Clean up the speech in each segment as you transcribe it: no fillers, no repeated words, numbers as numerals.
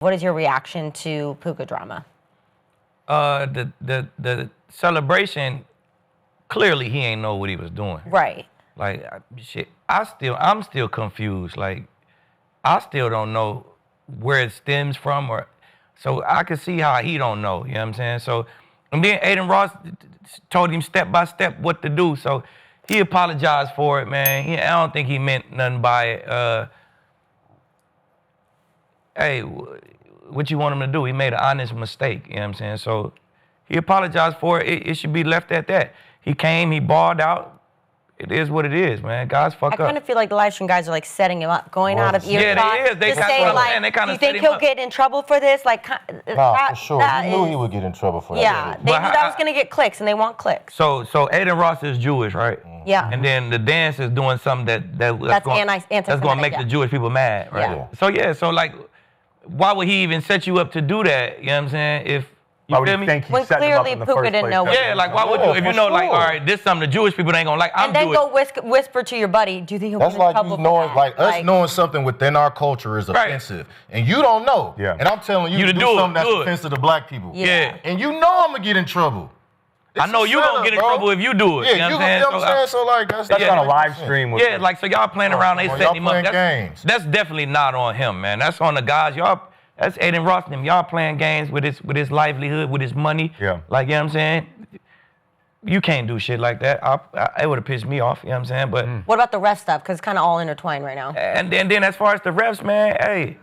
What is your reaction to Puka drama? The celebration, clearly he ain't know what he was doing. Right. Like, shit, I'm still confused. Like, I still don't know where it stems from, so I can see how he don't know, you know what I'm saying? So, and then Adin Ross told him step by step what to do, so he apologized for it, man. I don't think he meant nothing by it. Hey, what you want him to do? He made an honest mistake, you know what I'm saying? So he apologized for it. It should be left at that. He came, he balled out. It is what it is, man. Guys fuck up. I kind of feel like the live stream guys are like setting him up, going out of earshot. Yeah, they is. Just saying, like, do you think he'll get in trouble for this? Like, for sure. You knew he would get in trouble for that. Yeah, they knew that was going to get clicks, and they want clicks. So Adin Ross is Jewish, right? Yeah. And then the dance is doing something that's going to make the Jewish people mad, right? Yeah. So like, why would he even set you up to do that? You know what I'm saying? If you feel me? When clearly Puka didn't know. Yeah, like why would you? If you know, like, all right, this something the Jewish people ain't gonna like. And then go whisper to your buddy. Do you think he'll get in trouble for that? Like us knowing something within our culture is offensive, and you don't know. Yeah. And I'm telling you to do something that's offensive to black people. Yeah. And you know I'm gonna get in trouble. I know you gonna get in trouble if you do it. Yeah, you know what I'm saying? So like that's on a live stream. Yeah, like so y'all playing around, they setting him up. Games. That's definitely not on him, man. That's on the guys. That's Adin Ross and them. Y'all playing games with his livelihood, with his money. Yeah. Like, you know what I'm saying? You can't do shit like that. It would have pissed me off, you know what I'm saying? But what about the ref stuff? Because it's kind of all intertwined right now. And then as far as the refs, man, hey,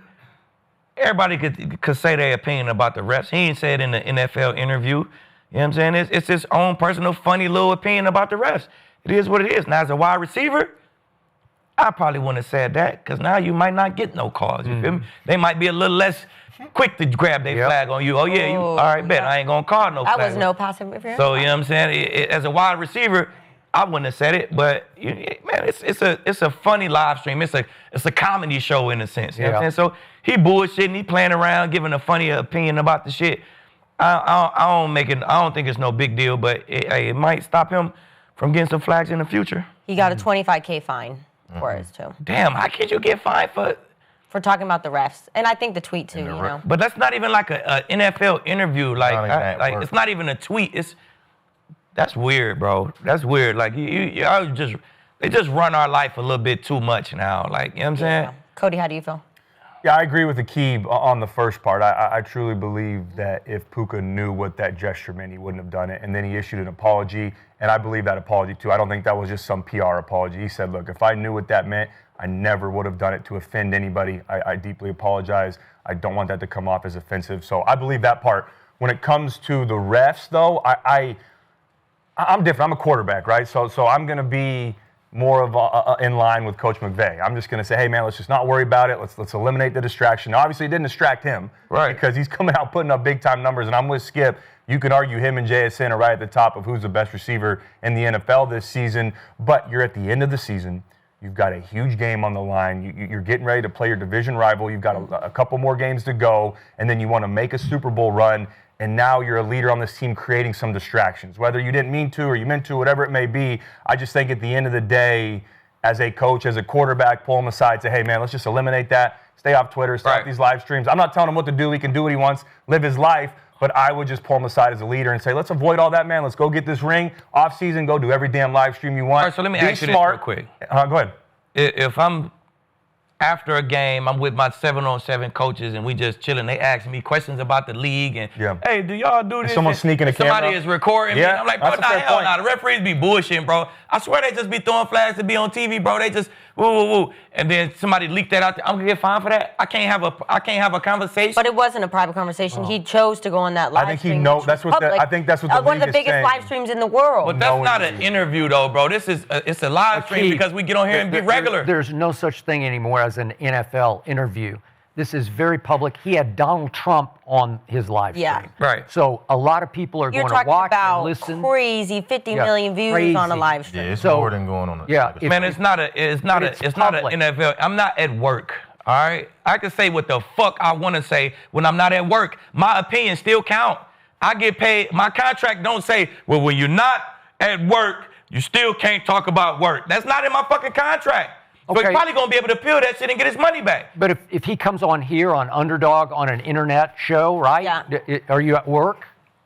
everybody could say their opinion about the refs. He ain't said in the NFL interview. You know what I'm saying? It's his own personal funny little opinion about the refs. It is what it is. Now, as a wide receiver, I probably wouldn't have said that because now you might not get no calls. You feel me? They might be a little less quick to grab their flag on you. Oh, yeah, you all right, bet. I ain't going to call no flag. That was no passive interference. So, you know what I'm saying? As a wide receiver, I wouldn't have said it, but, man, it's a funny live stream. It's a comedy show in a sense. You know what I'm saying? So he bullshitting, he playing around, giving a funny opinion about the shit. I don't think it's no big deal, but it might stop him from getting some flags in the future. He got a $25K fine for it too. Damn, how could you get fined for talking about the refs? And I think the tweet too, you know. But that's not even like a NFL interview. Like it's not even a tweet. That's weird, bro. That's weird. Like they just run our life a little bit too much now. Like, you know what I'm saying? Cody, how do you feel? Yeah, I agree with Aqib on the first part. I truly believe that if Puka knew what that gesture meant, he wouldn't have done it. And then he issued an apology, and I believe that apology too. I don't think that was just some PR apology. He said, look, if I knew what that meant, I never would have done it to offend anybody. I deeply apologize. I don't want that to come off as offensive. So I believe that part. When it comes to the refs, though, I'm different. I'm a quarterback, right? So I'm going to be more of in line with Coach McVay. I'm just going to say, hey, man, let's just not worry about it. Let's eliminate the distraction. Now, obviously, it didn't distract him, right? Because he's coming out putting up big-time numbers, and I'm with Skip. You can argue him and JSN are right at the top of who's the best receiver in the NFL this season, but you're at the end of the season. You've got a huge game on the line. You're getting ready to play your division rival. You've got a couple more games to go, and then you want to make a Super Bowl run, and now you're a leader on this team creating some distractions. Whether you didn't mean to or you meant to, whatever it may be, I just think at the end of the day, as a coach, as a quarterback, pull him aside, say, hey, man, let's just eliminate that. Stay off Twitter, stay off these live streams. I'm not telling him what to do. He can do what he wants, live his life. But I would just pull him aside as a leader and say, let's avoid all that, man. Let's go get this ring. Off season, go do every damn live stream you want. All right, so let me ask you this real quick. Go ahead. If I'm after a game, I'm with my 7-on-7 coaches and we just chilling. They ask me questions about the league and, hey, do y'all do this? Someone sneaking a camera. Somebody is recording me. I'm like, bro, what the hell? Nah, the referees be bullshitting, bro. I swear they just be throwing flags to be on TV, bro. They just woo. And then somebody leaked that out there. I'm gonna get fined for that. I can't have a conversation. But it wasn't a private conversation. He chose to go on that live stream. I think he knows. I think that's what the one of the biggest live streams in the world. But that's not an interview, though, bro. This is it's a live stream because we get on here and be regular. There's no such thing anymore as an NFL interview. This is very public. He had Donald Trump on his live stream. Yeah. Right. So a lot of people are going to watch and listen. Crazy 50 million views on a live stream. Yeah, it's more than going on. Man, it's not an NFL. I'm not at work. All right. I can say what the fuck I want to say when I'm not at work. My opinion still count. I get paid. My contract don't say, well, when you're not at work, you still can't talk about work. That's not in my fucking contract. So he's probably going to be able to appeal that shit and get his money back. But if he comes on here on Underdog on an internet show, right? Yeah. Are you at work?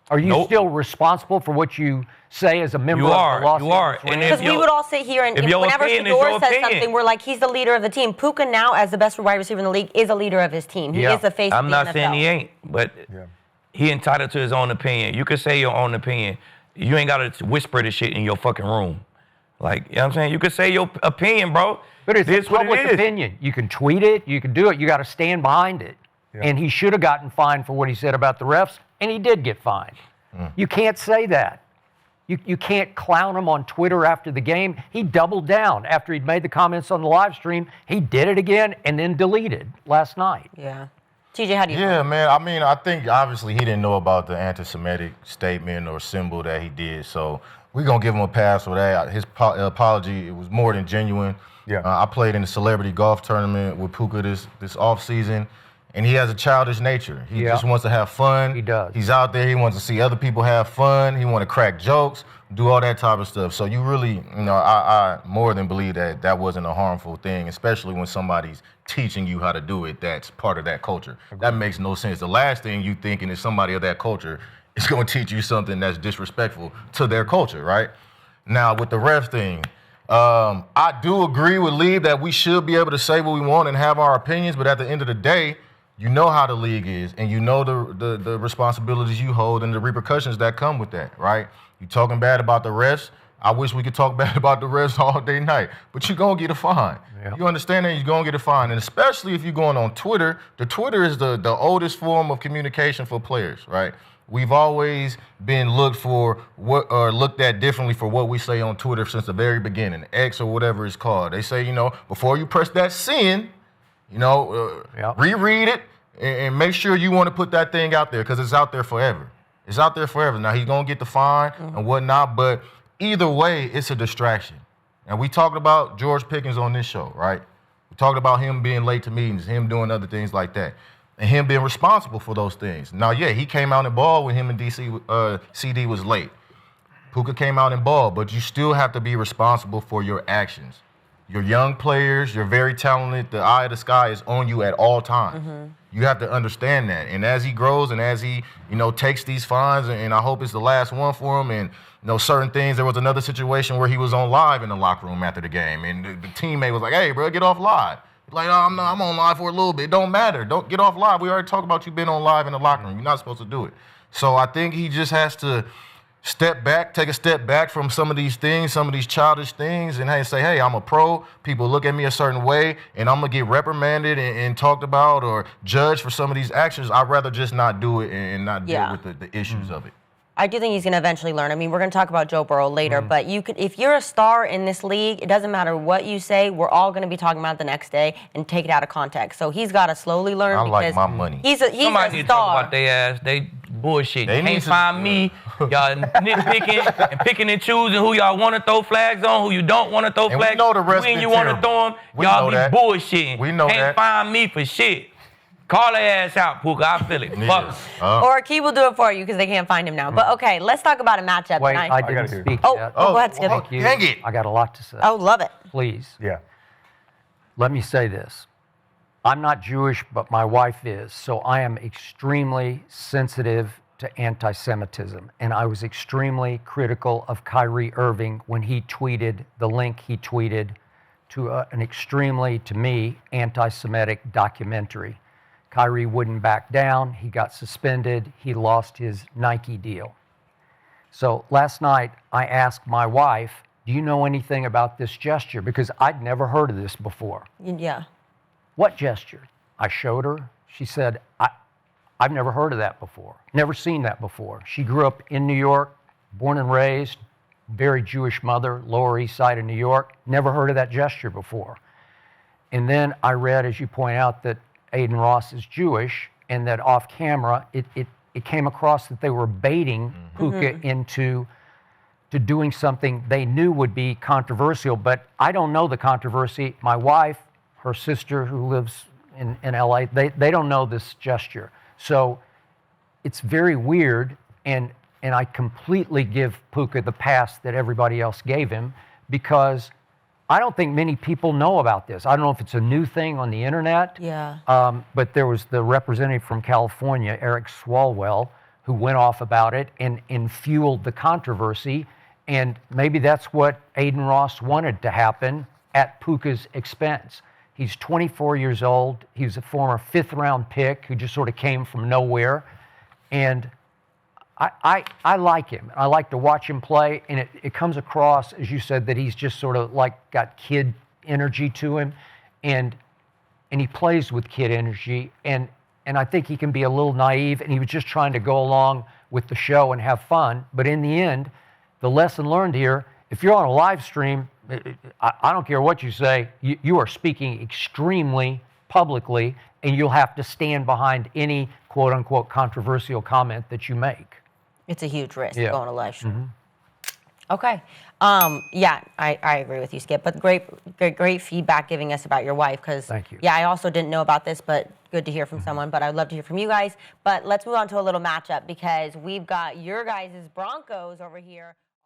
Are you still responsible for what you say as a member of the Los Angeles Rams? Because we would all sit here and whenever Shador says something, we're like, he's the leader of the team. Puka now, as the best wide receiver in the league, is a leader of his team. He is the face of the NFL. I'm not saying he ain't, but he entitled to his own opinion. You can say your own opinion. You ain't got to whisper this shit in your fucking room. Like, you know what I'm saying? You can say your opinion, bro. But it's a public opinion. You can tweet it. You can do it. You got to stand behind it. Yeah. And he should have gotten fined for what he said about the refs, and he did get fined. You can't say that. You can't clown him on Twitter after the game. He doubled down after he'd made the comments on the live stream. He did it again and then deleted last night. Yeah. TJ, how do you Yeah, man. I mean, I think obviously he didn't know about the anti-Semitic statement or symbol that he did. So we're going to give him a pass for that. His apology, it was more than genuine. Yeah. I played in the celebrity golf tournament with Puka this offseason. And he has a childish nature. He just wants to have fun. He does. He's out there. He wants to see other people have fun. He want to crack jokes, do all that type of stuff. So you really, I more than believe that wasn't a harmful thing, especially when somebody's teaching you how to do it. That's part of that culture. That makes no sense. The last thing you thinking is somebody of that culture is going to teach you something that's disrespectful to their culture, right? Now, with the ref thing, I do agree with Lee that we should be able to say what we want and have our opinions, but at the end of the day, you know how the league is, and you know the responsibilities you hold and the repercussions that come with that, right? You talking bad about the refs. I wish we could talk bad about the refs all day night, but you're going to get a fine. Yeah. You understand that? You're going to get a fine, and especially if you're going on Twitter. The Twitter is the oldest form of communication for players, right? We've always been looked at differently for what we say on Twitter since the very beginning, X or whatever it's called. They say, before you press that send, reread it and make sure you want to put that thing out there because it's out there forever. It's out there forever. Now, he's going to get the fine and whatnot, but either way, it's a distraction. And we talked about George Pickens on this show, right? We talked about him being late to meetings, him doing other things like that, and him being responsible for those things. Now, he came out and balled when him and CD was late. Puka came out and balled, but you still have to be responsible for your actions. You're young players, you're very talented, the eye of the sky is on you at all times. You have to understand that. And as he grows and as he, takes these fines, and I hope it's the last one for him, and, certain things, there was another situation where he was on live in the locker room after the game, and the teammate was like, hey, bro, get off live. Like, oh, I'm on live for a little bit. It don't matter. Don't get off live. We already talked about you being on live in the locker room. You're not supposed to do it. So I think he just has to take a step back from some of these things, some of these childish things, and say, hey, I'm a pro. People look at me a certain way, and I'm going to get reprimanded and talked about or judged for some of these actions. I'd rather just not do it and not deal with the issues of it. I do think he's going to eventually learn. I mean, we're going to talk about Joe Burrow later, but if you're a star in this league, it doesn't matter what you say. We're all going to be talking about it the next day and take it out of context. So he's got to slowly learn. I like my money. He's a Somebody need to talk about their ass. They bullshit. You can't find me. Y'all nitpicking and picking and choosing who y'all want to throw flags on, who you don't want to throw flags on. When you want to throw them, y'all be bullshitting. We know can't find me for shit. Call their ass out, Puka. I feel it. Fuck. Or Key will do it for you because they can't find him now. But okay, let's talk about a matchup Wait, tonight. I didn't speak yet. Go ahead, Skip. Thank you. Dang it. I got a lot to say. Oh, love it. Please. Yeah. Let me say this. I'm not Jewish, but my wife is, so I am extremely sensitive to anti-Semitism. And I was extremely critical of Kyrie Irving when he tweeted the link he tweeted to an extremely, to me, anti-Semitic documentary. Kyrie wouldn't back down. He got suspended. He lost his Nike deal. So last night, I asked my wife, do you know anything about this gesture? Because I'd never heard of this before. Yeah. What gesture? I showed her. She said, I've never heard of that before. Never seen that before. She grew up in New York, born and raised, very Jewish mother, Lower East Side of New York. Never heard of that gesture before. And then I read, as you point out, that Adin Ross is Jewish, and that off camera, it came across that they were baiting Puka into doing something they knew would be controversial, but I don't know the controversy. My wife, her sister who lives in LA, they don't know this gesture. So it's very weird, and I completely give Puka the pass that everybody else gave him, because I don't think many people know about this. I don't know if it's a new thing on the internet. Yeah. But there was the representative from California, Eric Swalwell, who went off about it and fueled the controversy. And maybe that's what Adin Ross wanted to happen at Puka's expense. He's 24 years old. He was a former fifth-round pick who just sort of came from nowhere. And I like him. I like to watch him play, and it comes across, as you said, that he's just sort of like got kid energy to him, and he plays with kid energy, and I think he can be a little naive, and he was just trying to go along with the show and have fun. But in the end, the lesson learned here, if you're on a live stream, I don't care what you say, you are speaking extremely publicly, and you'll have to stand behind any quote-unquote controversial comment that you make. It's a huge risk Yeah. going to live stream. Okay. Yeah, I agree with you, Skip. But great feedback giving us about your wife. Because Thank you. Yeah, I also didn't know about this, but good to hear from someone. But I'd love to hear from you guys. But let's move on to a little matchup because we've got your guys' Broncos over here.